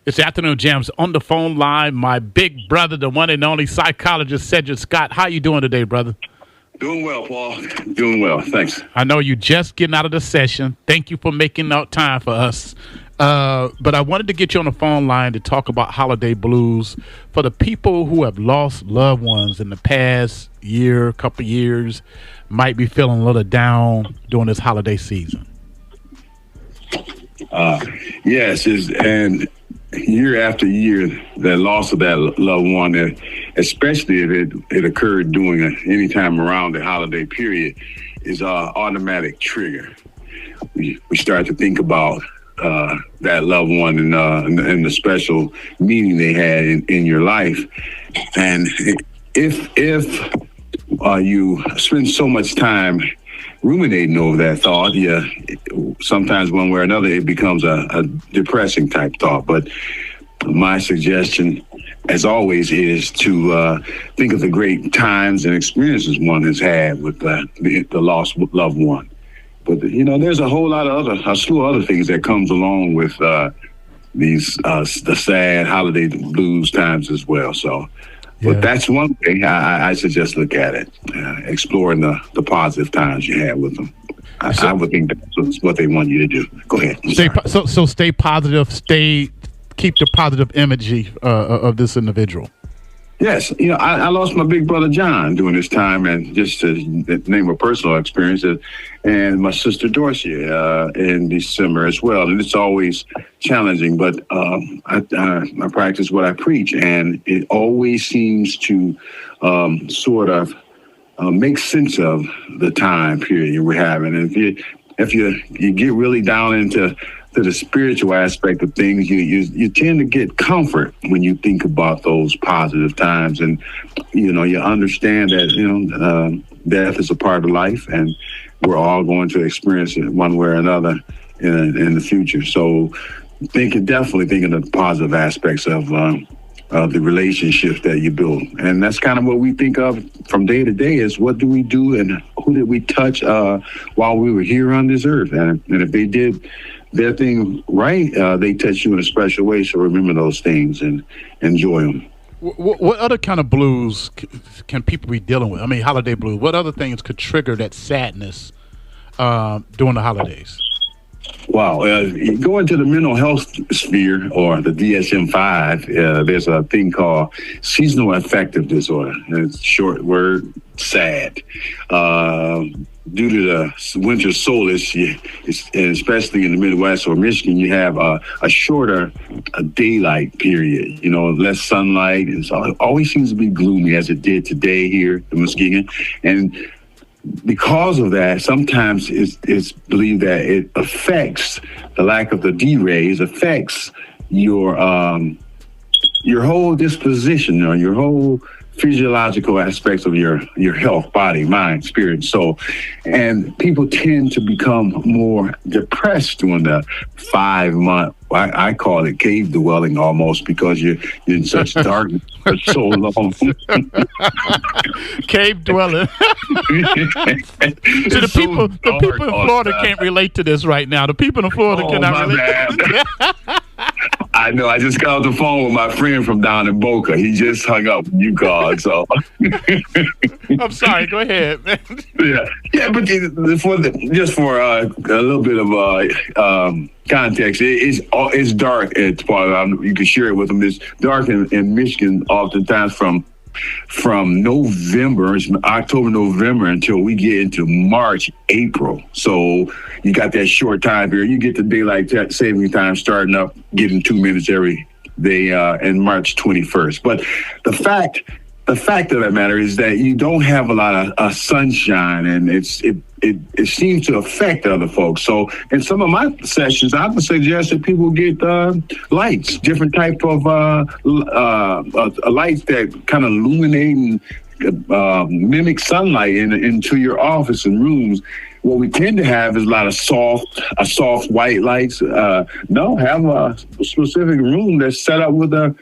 It's Afternoon Jams on the phone line. My big brother, the one and only psychologist Cedric Scott. How you doing today, brother? Doing well, Paul. Doing well. Thanks. I know you just getting out of the session. Thank you for making out time for us. But I wanted to get you on the phone line to talk about holiday blues for the people who have lost loved ones in the past year, couple years, might be feeling a little down during this holiday season. Yes, and year after year, that loss of that loved one, especially if it occurred during any time around the holiday period, is an automatic trigger. We start to think about that loved one and the special meaning they had in your life. And if you spend so much time ruminating over that thought, sometimes one way or another, it becomes a depressing type thought. But my suggestion, as always, is to think of the great times and experiences one has had with the lost loved one. But, there's a slew of other things that comes along with the sad holiday blues times as well. So, but that's one way I suggest look at it, exploring the positive times you had with them. I would think that's what they want you to do. Go ahead. So stay positive. Keep the positive imagery of this individual. Yes, I lost my big brother John during this time, and just to name a personal experience, and my sister Dorothy in December as well. And it's always challenging, but I practice what I preach, and it always seems to sort of make sense of the time period we're having. And if you get really down into the spiritual aspect of things, you tend to get comfort when you think about those positive times, and you understand that death is a part of life, and we're all going to experience it one way or another in the future. So definitely think of the positive aspects of the relationships that you build. And that's kind of what we think of from day to day, is what do we do and who did we touch while we were here on this earth. And if they did their thing right, they touch you in a special way. So remember those things and enjoy them. What other kind of blues can people be dealing with? I mean, holiday blues. What other things could trigger that sadness during the holidays? Wow. You go into the mental health sphere, or the DSM-5, there's a thing called seasonal affective disorder. It's a short word, SAD. Due to the winter solstice, especially in the Midwest or Michigan, you have a shorter daylight period, less sunlight. It always seems to be gloomy, as it did today here in Muskegon. And because of that, sometimes it's believed that it affects the lack of the D rays, affects your whole disposition, or your whole physiological aspects of your health, body, mind, spirit, soul. And people tend to become more depressed during the 5 month, I call it cave dwelling almost, because you're in such darkness for so long. Cave dwelling. So the people in Florida can't relate to this right now. The people in Florida cannot relate. I know. I just got off the phone with my friend from down in Boca. He just hung up when you called. So I'm sorry. Go ahead, man. Yeah. But for a little bit of context, it's dark. It's part of, you can share it with them. It's dark in Michigan, oftentimes from November, October, November, until we get into March, April. So you got that short time period. You get the daylight saving time starting up, getting 2 minutes every day in March 21st. But the fact of that matter is that you don't have a lot of sunshine, and it seems to affect other folks. So in some of my sessions, I would suggest that people get lights, different type of lights that kind of illuminate and mimic sunlight into your office and rooms. What we tend to have is a lot of soft white lights. No, have a specific room that's set up with a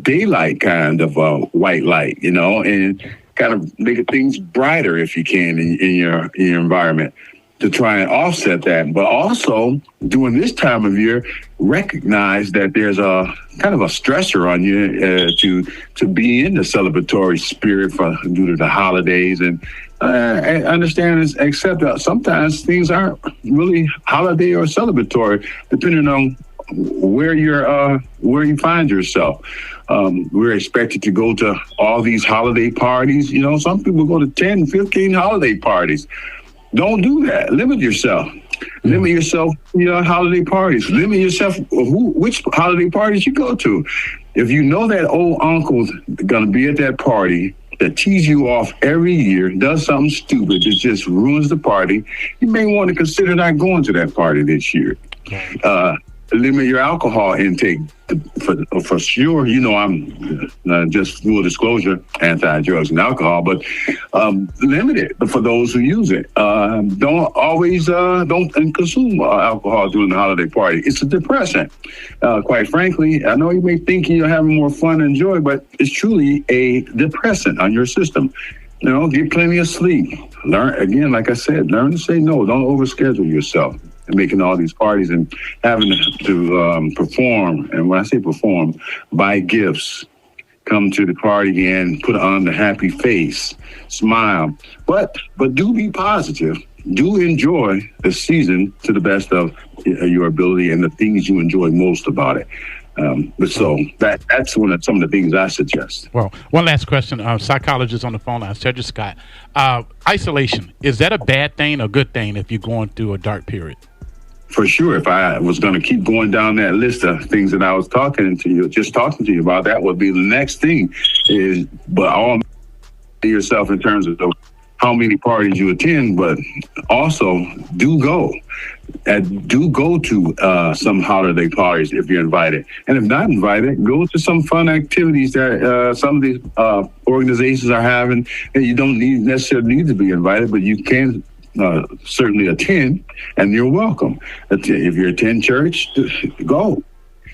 daylight kind of white light, and kind of make things brighter if you can in your environment. to try and offset that. But also, during this time of year, recognize that there's a kind of a stressor on you to be in the celebratory spirit due to the holidays, and understand and accept that sometimes things aren't really holiday or celebratory, depending on where you find yourself. We're expected to go to all these holiday parties. You know, some people go to 10, 15 holiday parties. Don't do that. Limit yourself. Limit yourself to your holiday parties. Limit yourself which holiday parties you go to. If you know that old uncle's going to be at that party that tease you off every year, does something stupid that just ruins the party, you may want to consider not going to that party this year. Limit your alcohol intake for sure. You know, I'm just full disclosure, anti-drugs and alcohol, but limit it for those who use it. Don't consume alcohol during the holiday party. It's a depressant. Quite frankly, I know you may think you're having more fun and joy, but it's truly a depressant on your system. You know, get plenty of sleep. Learn, again, like I said, learn to say no. Don't overschedule yourself. Making all these parties and having to perform. And when I say perform, buy gifts, come to the party and put on the happy face, smile. But do be positive. Do enjoy the season to the best of your ability and the things you enjoy most about it. So that's some of the things I suggest. Well, one last question. Psychologist on the phone line, Cedric Scott. Isolation, is that a bad thing or good thing if you're going through a dark period? For sure. If I was going to keep going down that list of things that I was talking to you about, that would be the next thing is, but all yourself in terms of how many parties you attend, but also do go to some holiday parties if you're invited. And if not invited, go to some fun activities that some of these organizations are having, and you don't necessarily need to be invited, but you can certainly attend, and you're welcome. If you attend church, go.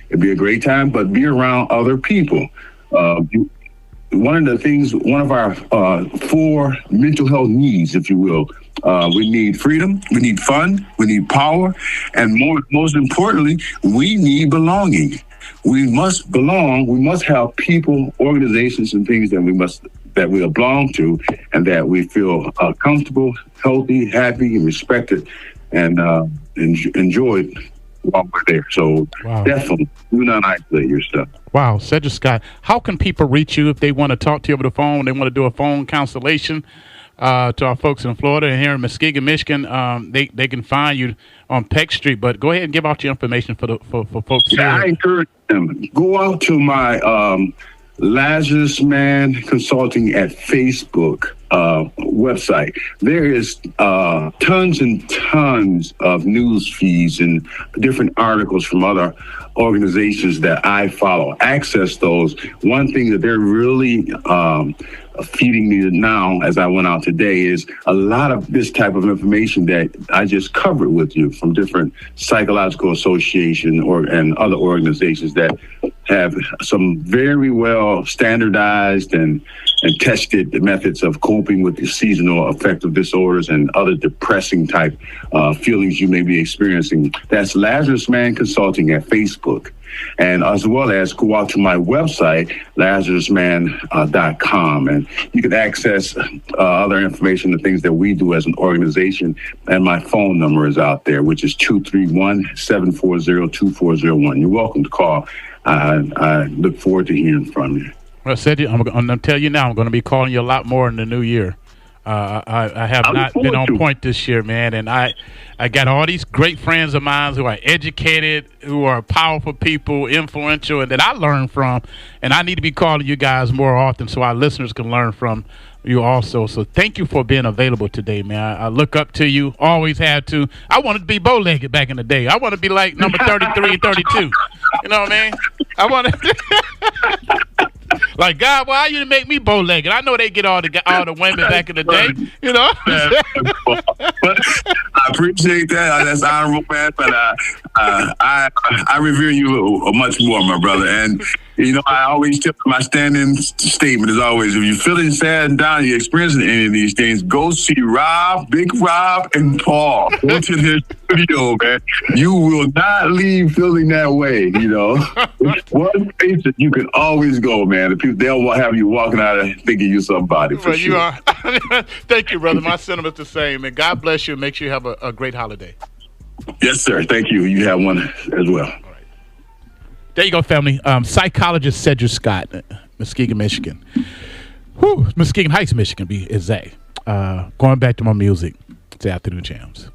It'd be a great time, but be around other people. One of our 4 mental health needs, if you will, we need freedom, we need fun, we need power, and most importantly, we need belonging. We must belong. We must have people, organizations, and things that we belong to, and that we feel comfortable, healthy, happy, and respected, and enjoyed while we're there. So Definitely do not isolate yourself. Wow, Cedric Scott, how can people reach you if they want to talk to you over the phone? They want to do a phone consultation to our folks in Florida and here in Muskegon, Michigan. They can find you on Peck Street, but go ahead and give out your information for folks here. I encourage them, go out to my Lazarus Man Consulting at Facebook website. There is tons and tons of news feeds and different articles from other organizations that I follow. Access those. One thing that they're really feeding me now as I went out today is a lot of this type of information that I just covered with you from different psychological association and other organizations that have some very well standardized and tested methods of coping with the seasonal affective disorders and other depressing type feelings you may be experiencing. That's Lazarus Man Consulting at Facebook. And as well as go out to my website, lazarusman.com, and you can access other information, the things that we do as an organization. And my phone number is out there, which is 231-740-2401. You're welcome to call. I look forward to hearing from you. Well, Cedric, I'm going to tell you now, I'm going to be calling you a lot more in the new year. I have not been on point this year, man, and I got all these great friends of mine who are educated, who are powerful people, influential, and that I learn from, and I need to be calling you guys more often so our listeners can learn from you also. So thank you for being available today, man. I look up to you, always had to. I wanted to be bow-legged back in the day. I want to be like number 33 and 32. You know what I mean? I want to. Like, God, why you make me bow-legged? I know they get all the women back in the day, you know. But I appreciate that. That's honorable, man. But I revere you much more, my brother. And you know, I always tell my standing statement is always: if you're feeling sad and down, you're experiencing any of these things, go see Rob, Big Rob, and Paul. Go to their studio, man. You will not leave feeling that way. You know, one place that you can always go, man. The people, they'll have you walking out and thinking you're somebody. For sure. You are. Thank you, brother. My sentiment's the same. And God bless you. And make sure you have a great holiday. Yes, sir. Thank you. You have one as well. There you go, family. Psychologist Cedric Scott, Muskegon, Michigan. Muskegon Heights, Michigan, be exact. Going back to my music. It's Afternoon Jams.